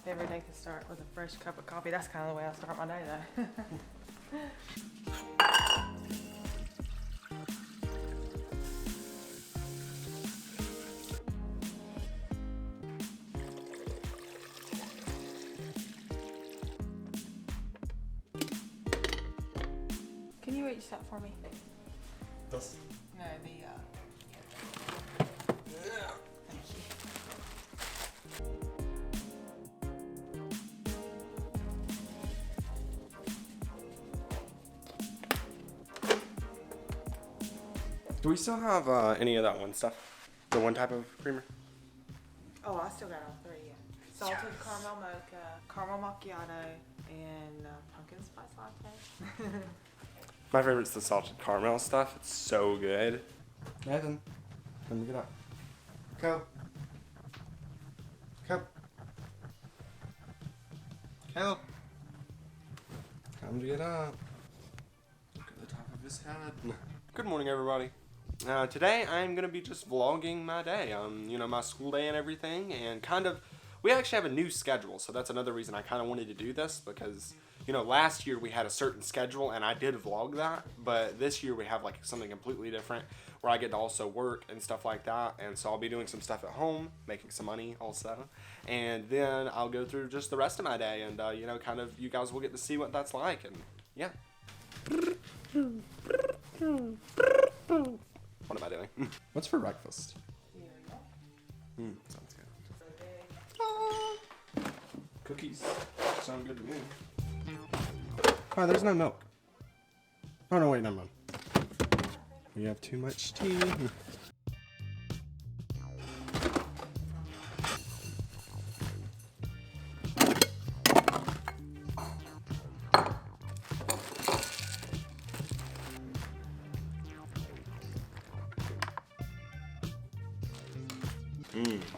Every day can start with a fresh cup of coffee. That's kind of the way I start my day though. Can you reach that for me? This? No, the thank Do we still have any of that one stuff? The one type of creamer? Oh, I still got all three. Yeah. Salted caramel mocha, caramel macchiato, and pumpkin spice latte. My favorite's the salted caramel stuff. It's so good. Nathan, let me get up. Caleb. Caleb. Caleb. Time to get up. Look at the top of his head. Good morning, everybody. Today I'm gonna be just vlogging my day, you know, my school day and everything, and kind of, we actually have a new schedule, so that's another reason I kind of wanted to do this, because, you know, last year we had a certain schedule and I did vlog that, but this year we have like something completely different where I get to also work and stuff like that, and so I'll be doing some stuff at home, making some money also, and then I'll go through just the rest of my day, and you know, kind of, you guys will get to see what that's like, and yeah. What am I doing? What's for breakfast? Sounds good. Cookies. Sound good to me. Oh, there's no milk. Oh, no, wait, never mind. We have too much tea.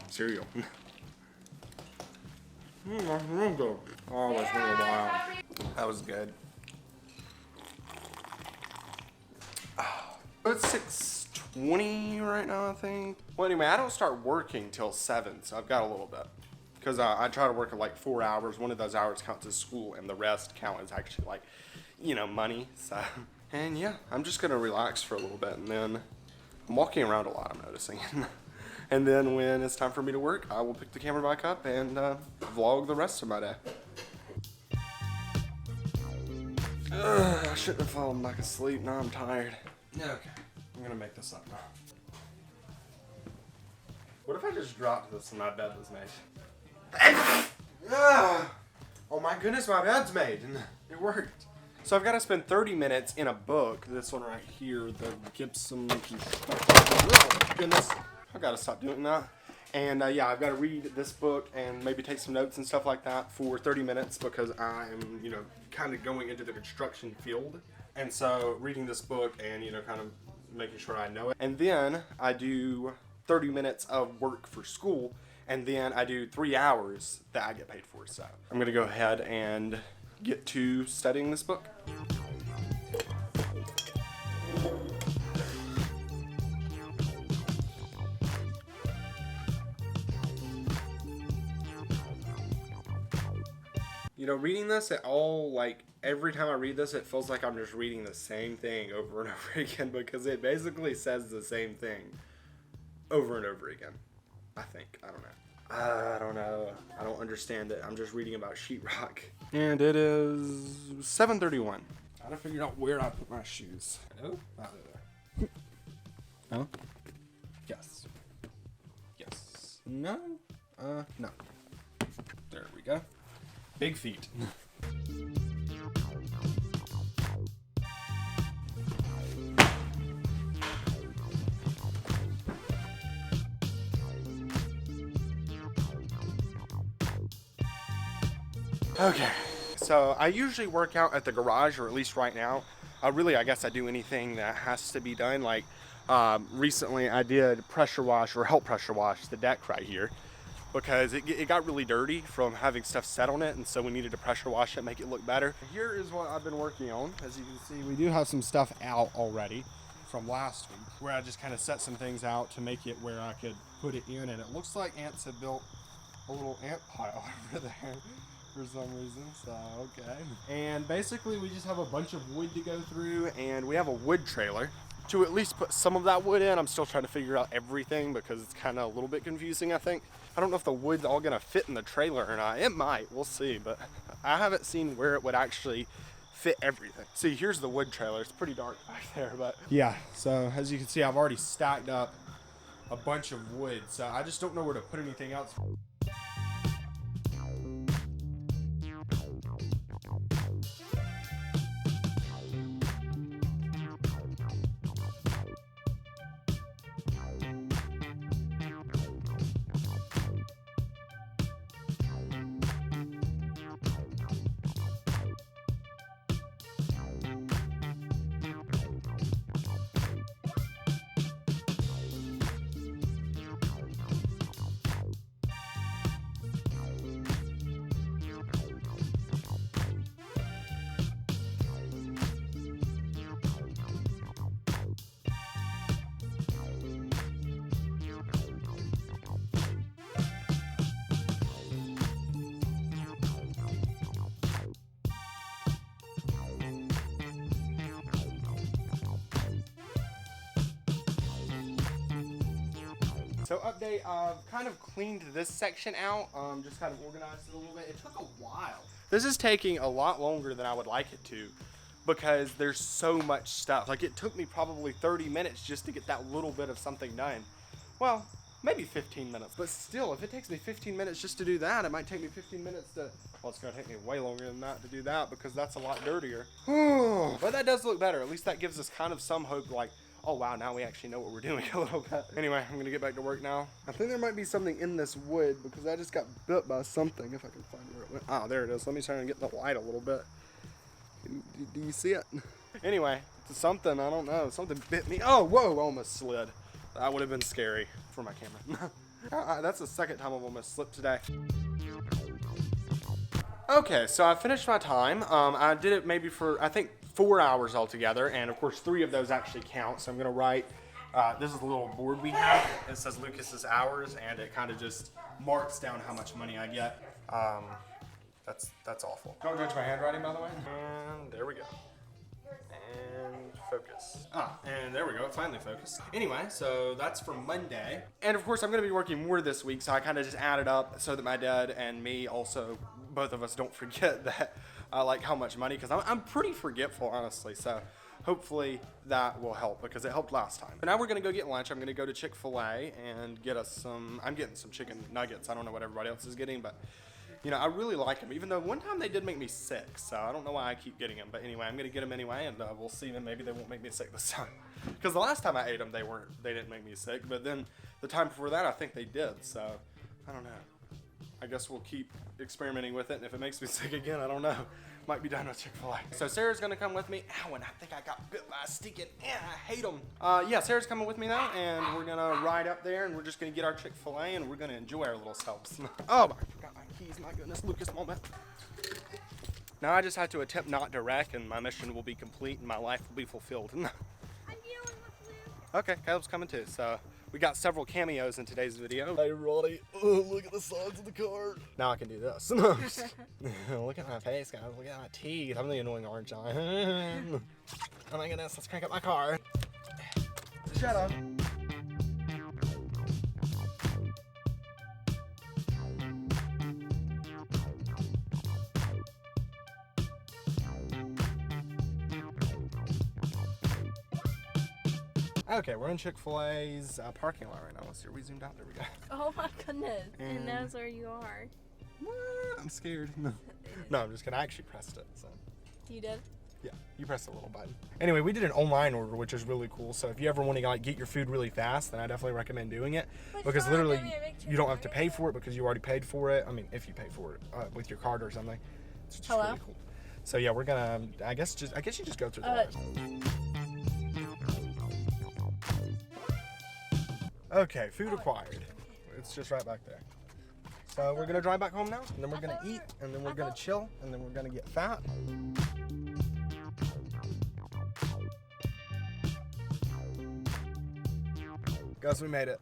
Cereal. That's real good. Oh, that's been a while. That was good. It's 6:20 right now, I think. Well, anyway, I don't start working till 7, so I've got a little bit. Because I try to work at like 4 hours. One of those hours counts as school, and the rest count as actually like, you know, money. So, and yeah, I'm just gonna relax for a little bit, and then I'm walking around a lot, I'm noticing. And then when it's time for me to work, I will pick the camera back up and vlog the rest of my day. I shouldn't have fallen back asleep. Now I'm tired. Okay, I'm gonna make this up now. What if I just dropped this and my bed was made? Oh my goodness, my bed's made and it worked. So I've got to spend 30 minutes in a book. This one right here, the Gibson. Oh goodness. I've got to stop doing that. And yeah, I've got to read this book and maybe take some notes and stuff like that for 30 minutes because I am, you know, kind of going into the construction field. And so reading this book and, you know, kind of making sure I know it. And then I do 30 minutes of work for school. And then I do 3 hours that I get paid for. So I'm going to go ahead and get to studying this book. You know, reading this, every time I read this, it feels like I'm just reading the same thing over and over again because it basically says the same thing over and over again. I think. I don't know. I don't know. I don't understand it. I'm just reading about sheetrock. And it is 7:31. Gotta figure out where I put my shoes. No? Not there. No? Yes. Yes. No? No. There we go. Big feet. Okay, so I usually work out at the garage, or at least right now. Really, I guess I do anything that has to be done. Like recently I did pressure wash, or help pressure wash the deck right here, because it got really dirty from having stuff set on it, and so we needed to pressure wash it, make it look better. Here is what I've been working on. As you can see, we do have some stuff out already from last week, where I just kind of set some things out to make it where I could put it in, and it looks like ants have built a little ant pile over there for some reason, so okay. And basically we just have a bunch of wood to go through, and we have a wood trailer to at least put some of that wood in. I'm still trying to figure out everything because it's kind of a little bit confusing, I think. I don't know if the wood's all gonna fit in the trailer or not. It might, we'll see, but I haven't seen where it would actually fit everything. See, here's the wood trailer. It's pretty dark back there, but yeah, so as you can see, I've already stacked up a bunch of wood, so I just don't know where to put anything else. So update, I've kind of cleaned this section out, just kind of organized it a little bit. It took a while. This is taking a lot longer than I would like it to because there's so much stuff. Like it took me probably 30 minutes just to get that little bit of something done. Well, maybe 15 minutes, but still, if it takes me 15 minutes just to do that, it might take me 15 minutes to, well, it's gonna take me way longer than that to do that because that's a lot dirtier. But that does look better. At least that gives us kind of some hope, like, oh wow, now we actually know what we're doing a little bit. Anyway, I'm gonna get back to work now. I think there might be something in this wood because I just got bit by something, if I can find where it went. Oh, there it is. Let me try and get the light a little bit. Do you see it? Anyway, it's something, I don't know. Something bit me. Oh, whoa, almost slid. That would have been scary for my camera. That's the second time I've almost slipped today. Okay, so I finished my time. I did it maybe for, I think, 4 hours altogether, and of course 3 of those actually count. So I'm gonna write, this is the little board we have. It says Lucas's hours, and it kind of just marks down how much money I get. That's awful. Don't judge my handwriting, by the way. And there we go. And focus. And there we go, it finally focused. Anyway, so that's for Monday. And of course I'm gonna be working more this week, so I kind of just added up so that my dad and me also, both of us, don't forget that like how much money, because I'm pretty forgetful, honestly, so hopefully that will help because it helped last time. But now we're gonna go get lunch. I'm gonna go to Chick-fil-a and get us some, I'm getting some chicken nuggets. I don't know what everybody else is getting, but you know, I really like them, even though one time they did make me sick, so I don't know why I keep getting them, but anyway, I'm gonna get them anyway, and we'll see, and maybe they won't make me sick this time. Because the last time I ate them, they didn't make me sick, but then the time before that, I think they did, so I don't know. I guess we'll keep experimenting with it, and if it makes me sick again, I don't know. Might be done with Chick-fil-A. So Sarah's gonna come with me. Ow, and I think I got bit by a stinking ant. I hate them. Yeah, Sarah's coming with me now, and we're gonna ride up there, and we're just gonna get our Chick-fil-A, and we're gonna enjoy our little selves. Oh, I forgot my keys. My goodness, Lucas moment. Now I just have to attempt not to wreck, and my mission will be complete, and my life will be fulfilled. I'm dealing with Luke. Okay, Caleb's coming too, so we got several cameos in today's video. Hey, Roddy. Oh, look at the sides of the car. Now I can do this. Look at my face, guys. Look at my teeth. I'm the annoying orange eye. Oh my goodness, let's crank up my car. Shut up. Okay, we're in Chick-fil-A's parking lot right now. Let's see, we zoomed out. There we go. Oh my goodness. And- It knows where you are. What? I'm scared. No, I'm just kidding. I actually pressed it. So You did? yeah, you pressed the little button. Anyway, we did an online order, which is really cool. So if you ever want to like get your food really fast, then I definitely recommend doing it because literally you don't have to pay for it because you already paid for it. I mean, if you pay for it with your card or something, it's just really cool. So yeah, we're gonna. I guess you just go through the line. Okay, food acquired. It's just right back there. So we're gonna drive back home now, and then we're gonna eat, and then we're gonna chill, and then we're gonna get fat. Guys, we made it.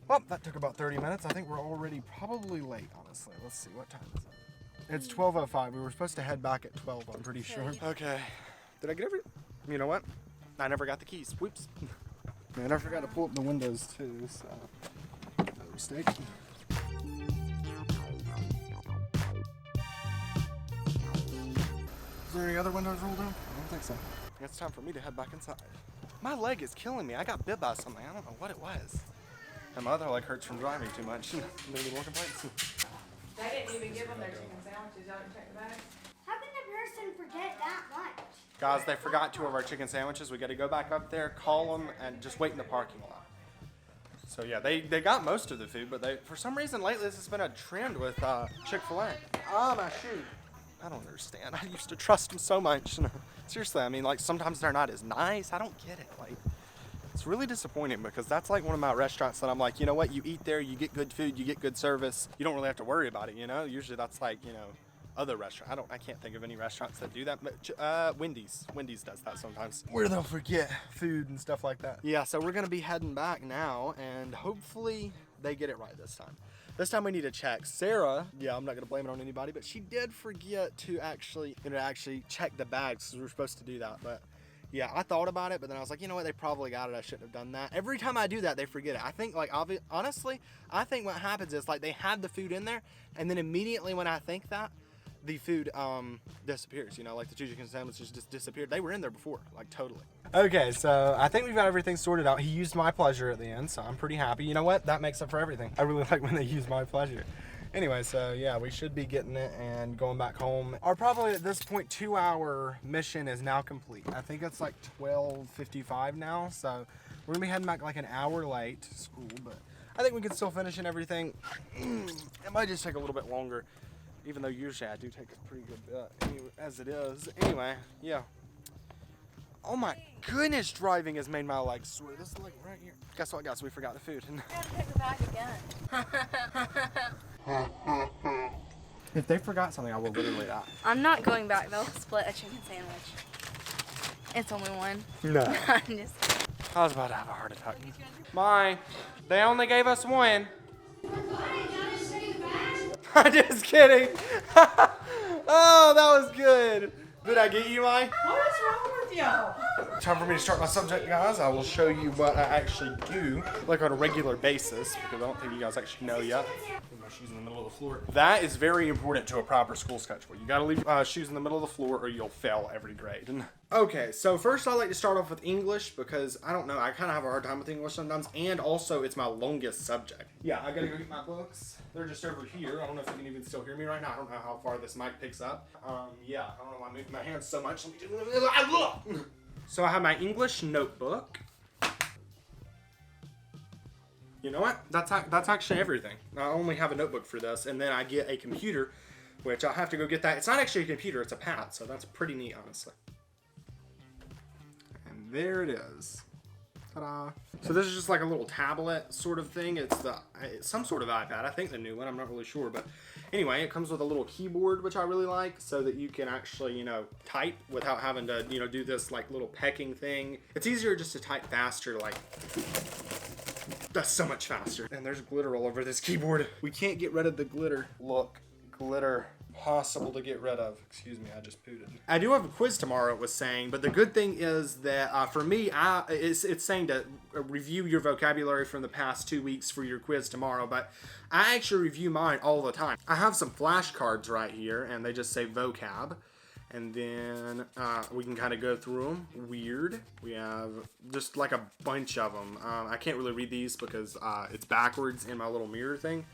Well, that took about 30 minutes. I think we're already probably late, honestly. Let's see, what time is it? It's 12:05. We were supposed to head back at 12, I'm pretty sure. Okay. Did I get every... You know what? I never got the keys. Whoops. Man, I forgot to pull up the windows too, so... No mistake. Is there any other windows rolled in? I don't think so. It's time for me to head back inside. My leg is killing me. I got bit by something. I don't know what it was. And my other leg hurts from driving too much. Maybe more complaints. They didn't even give them their chicken sandwiches. Y'all didn't check the bags? How can a person forget that much? Guys, they forgot 2 of our chicken sandwiches. We got to go back up there, call them, and just wait in the parking lot. So yeah, they got most of the food, but for some reason lately this has been a trend with Chick-fil-A. Ah, my shoe. I don't understand. I used to trust them so much. Seriously, I mean, like sometimes they're not as nice. I don't get it. Like, it's really disappointing because that's like one of my restaurants that I'm like, you know what? You eat there, you get good food, you get good service. You don't really have to worry about it, you know? Usually that's like, you know, other restaurant. I can't think of any restaurants that do that, but Wendy's does that sometimes. Where they'll forget food and stuff like that. Yeah, so we're gonna be heading back now, and hopefully they get it right this time. This time we need to check. Sarah, yeah, I'm not gonna blame it on anybody, but she did forget to actually check the bags because we were supposed to do that. But yeah, I thought about it, but then I was like, you know what? They probably got it. I shouldn't have done that. Every time I do that, they forget it. I think, like, honestly, I think what happens is like they have the food in there, and then immediately when I think that, the food disappears, you know, like the 2 chicken sandwiches just disappeared. They were in there before, like totally. Okay, so I think we've got everything sorted out. He used my pleasure at the end, so I'm pretty happy. You know what? That makes up for everything. I really like when they use my pleasure. Anyway, so yeah, we should be getting it and going back home. Our probably at this point 2-hour mission is now complete. I think it's like 12:55 now, so we're gonna be heading back like an hour late to school, but I think we can still finish and everything. It might just take a little bit longer. Even though usually I do take a pretty good bit as it is. Anyway, yeah. Oh my goodness, driving has made my legs sore. This is like right here. Guess what, guys? We forgot the food. I gotta pick the bag again. If they forgot something, I will literally die. I'm not going back. They'll split a chicken sandwich. It's only one. No. I'm just... I was about to have a heart attack. Mine. They only gave us one. I'm just kidding. Oh, that was good. Did I get you, Mai? What is wrong with y'all? Time for me to start my subject, guys. I will show you what I actually do, like on a regular basis, because I don't think you guys actually know yet. My shoes in the middle of the floor. That is very important to a proper school schedule. You gotta leave shoes in the middle of the floor or you'll fail every grade. Okay, so first I like to start off with English because, I don't know, I kind of have a hard time with English sometimes, and also it's my longest subject. Yeah, I gotta go get my books. They're just over here. I don't know if you can even still hear me right now. I don't know how far this mic picks up. Yeah, I don't know why I'm moving my hands so much. So I have my English notebook. You know what? That's actually everything. I only have a notebook for this, and then I get a computer, which I'll have to go get that. It's not actually a computer, it's a pad, so that's pretty neat, honestly. And there it is. Ta-da. So this is just like a little tablet sort of thing. It's some sort of iPad. I think the new one. I'm not really sure, but anyway, it comes with a little keyboard, which I really like, so that you can actually, you know, type without having to, you know, do this like little pecking thing. It's easier just to type faster, like. That's so much faster. And there's glitter all over this keyboard. We can't get rid of the glitter. Look, glitter. Possible to get rid of. Excuse me, I just pooed it. I do have a quiz tomorrow, it was saying, but the good thing is that for me, it's saying to review your vocabulary from the past 2 weeks for your quiz tomorrow, but I actually review mine all the time. I have some flashcards right here, and they just say vocab. And then we can kind of go through them. Weird. We have just like a bunch of them. I can't really read these because it's backwards in my little mirror thing.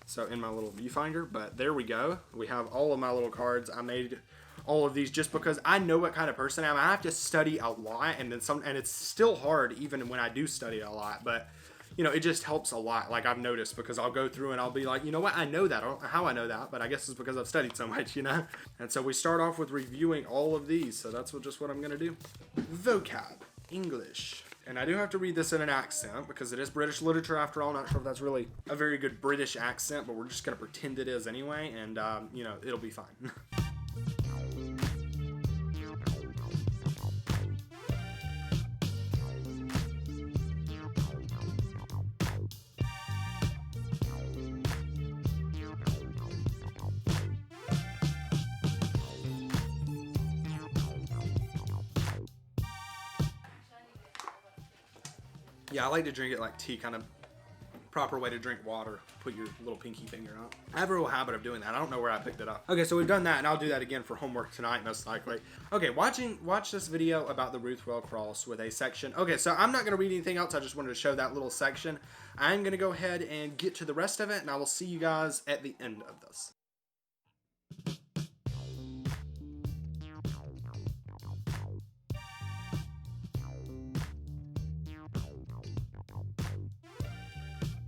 So in my little viewfinder, but there we go. We have all of my little cards. I made all of these just because I know what kind of person I am. I have to study a lot, and it's still hard even when I do study a lot, but you know, it just helps a lot. Like I've noticed, because I'll go through and I'll be like, you know what, I know that. I don't know how I know that, but I guess it's because I've studied so much, you know? And so we start off with reviewing all of these. So that's just what I'm gonna do. Vocab, English. And I do have to read this in an accent because it is British literature after all. I'm not sure if that's really a very good British accent, but we're just going to pretend it is anyway, and, you know, it'll be fine. Yeah, I like to drink it like tea, kind of proper way to drink water. Put your little pinky finger out. I have a real habit of doing that. I don't know where I picked it up. Okay, so we've done that, and I'll do that again for homework tonight, most likely. Okay, watch this video about the Ruthwell Cross with a section. Okay, so I'm not going to read anything else. I just wanted to show that little section. I'm going to go ahead and get to the rest of it, and I will see you guys at the end of this.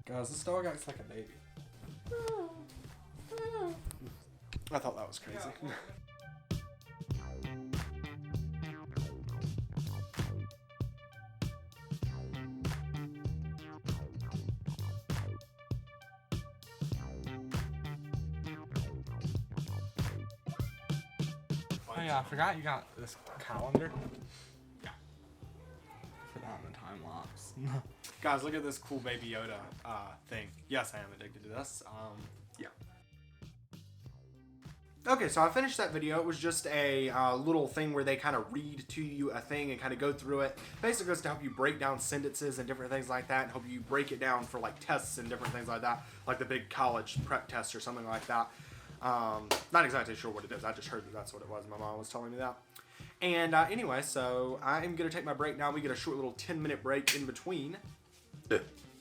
Guys, this dog acts like a baby. I thought that was crazy. Oh yeah, I forgot you got this calendar. Yeah. Put that in the time lapse. Guys, look at this cool Baby Yoda thing. Yes, I am addicted to this. Yeah. Okay, so I finished that video. It was just a little thing where they kind of read to you a thing and kind of go through it. Basically, it's to help you break down sentences and different things like that, and help you break it down for like tests and different things like that, like the big college prep test or something like that. Not exactly sure what it is. I just heard that that's what it was. My mom was telling me that. And anyway, so I'm going to take my break now. We get a short little 10-minute break in between.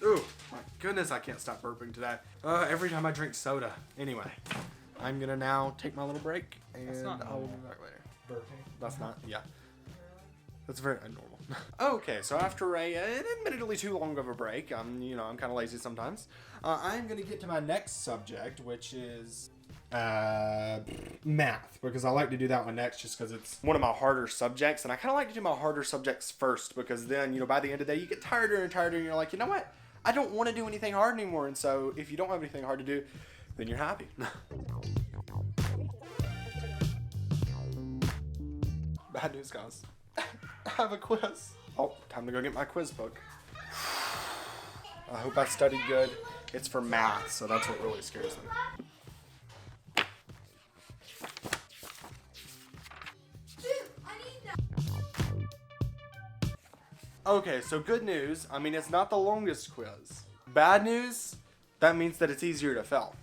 Ooh, my goodness, I can't stop burping today. Every time I drink soda. Anyway, I'm going to now take my little break, and I will be back later. Burping? That's not, yeah. That's very normal. Okay, so after an admittedly too long of a break, I'm kind of lazy sometimes. I'm going to get to my next subject, which is math, because I like to do that one next just because it's one of my harder subjects, and I kind of like to do my harder subjects first, because then, by the end of the day, you get tired and tired, and you're like, you know what? I don't want to do anything hard anymore, and so if you don't have anything hard to do, then you're happy. Bad news, guys. I have a quiz. Oh, time to go get my quiz book. I hope I studied good. It's for math, so that's what really scares me. Okay, so good news. I mean, it's not the longest quiz. Bad news, that means that it's easier to fail.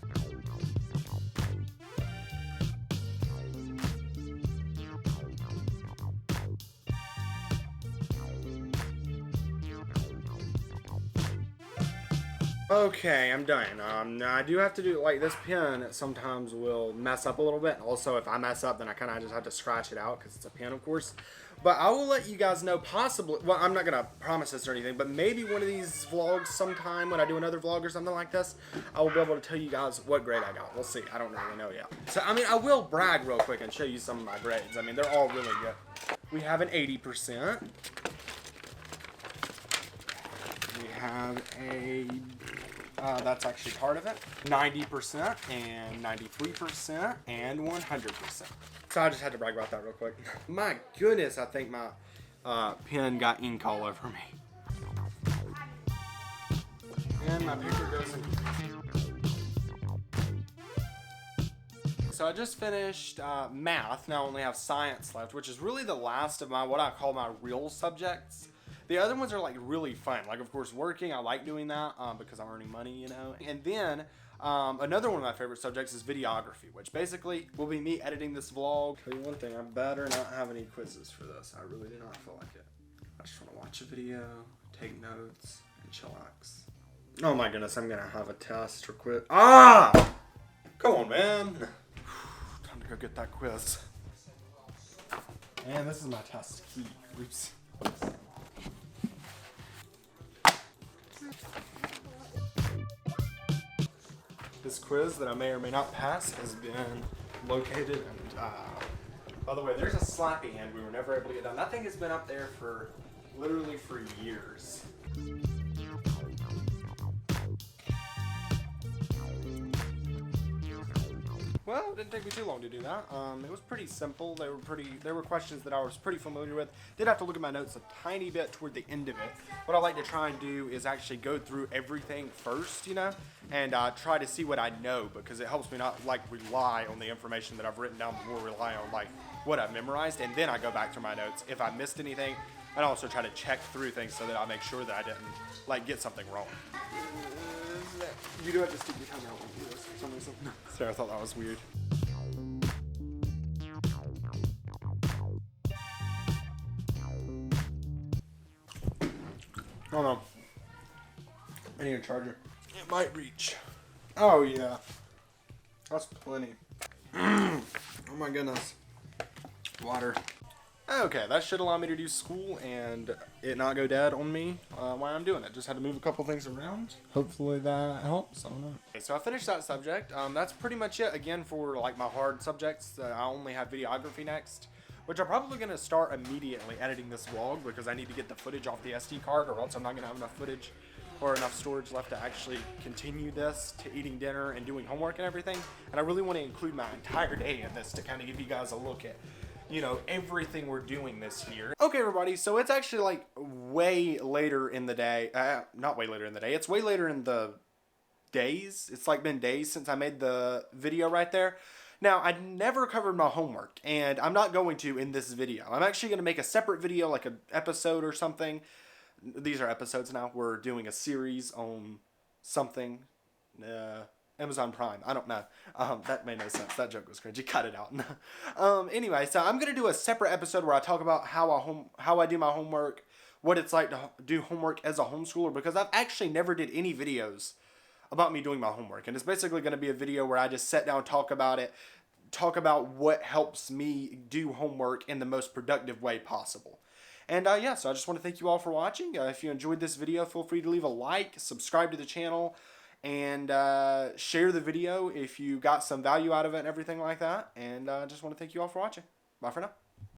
Okay, I'm done. Now I do have to do, like, this pen sometimes will mess up a little bit. Also, if I mess up, then I kind of just have to scratch it out because it's a pen, of course. But I will let you guys know possibly, well, I'm not going to promise this or anything, but maybe one of these vlogs sometime when I do another vlog or something like this, I will be able to tell you guys what grade I got. We'll see. I don't really know yet. So, I mean, I will brag real quick and show you some of my grades. I mean, they're all really good. We have an 80%. We have a... that's actually part of it. 90% and 93% and 100%. So I just had to brag about that real quick. My goodness, I think my pen got ink all over me. And my paper goes in. So I just finished math. Now I only have science left, which is really the last of my, what I call my real subjects. The other ones are like really fun. Like, of course, working, I like doing that because I'm earning money, And then another one of my favorite subjects is videography, which basically will be me editing this vlog. Tell you one thing, I better not have any quizzes for this. I really do not feel like it. I just want to watch a video, take notes, and chillax. Oh my goodness, I'm gonna have a test or quiz. Ah! Come on, man. Time to go get that quiz. And this is my test key. Oops. This quiz that I may or may not pass has been located, and by the way, there's a slappy hand we were never able to get done. That thing has been up there for literally for years. Well, it didn't take me too long to do that. It was pretty simple. There were questions that I was pretty familiar with. Did have to look at my notes a tiny bit toward the end of it. What I like to try and do is actually go through everything first, and try to see what I know, because it helps me not like rely on the information that I've written down, but more rely on like what I've memorized, and then I go back to my notes. If I missed anything, and also try to check through things so that I make sure that I didn't like get something wrong. You do have to stick your tongue out when you do this for some reason. Sarah thought that was weird. Oh no. I need a charger. It might reach. Oh yeah. That's plenty. Oh my goodness. Water. Okay, that should allow me to do school and it not go dead on me while I'm doing it. Just had to move a couple things around. Hopefully that helps. I don't know. Okay, so I finished that subject. That's pretty much it. Again, for like my hard subjects, I only have videography next, which I'm probably going to start immediately editing this vlog because I need to get the footage off the SD card or else I'm not going to have enough footage or enough storage left to actually continue this to eating dinner and doing homework and everything. And I really want to include my entire day in this to kind of give you guys a look at, you know, everything we're doing this year. Okay, everybody, so it's actually like way later in the day. Not way later in the day. It's way later in the days. It's like been days since I made the video right there. Now, I never covered my homework, and I'm not going to in this video. I'm actually going to make a separate video, like an episode or something. These are episodes now. We're doing a series on something. Amazon Prime. I don't know. That made no sense. That joke was cringy. Cut it out. Anyway, so I'm going to do a separate episode where I talk about how I do my homework, what it's like to do homework as a homeschooler, because I've actually never did any videos about me doing my homework. And it's basically going to be a video where I just sit down, talk about it, talk about what helps me do homework in the most productive way possible. And yeah, so I just want to thank you all for watching. If you enjoyed this video, feel free to leave a like, subscribe to the channel, and share the video if you got some value out of it and everything like that. And I just want to thank you all for watching. Bye for now.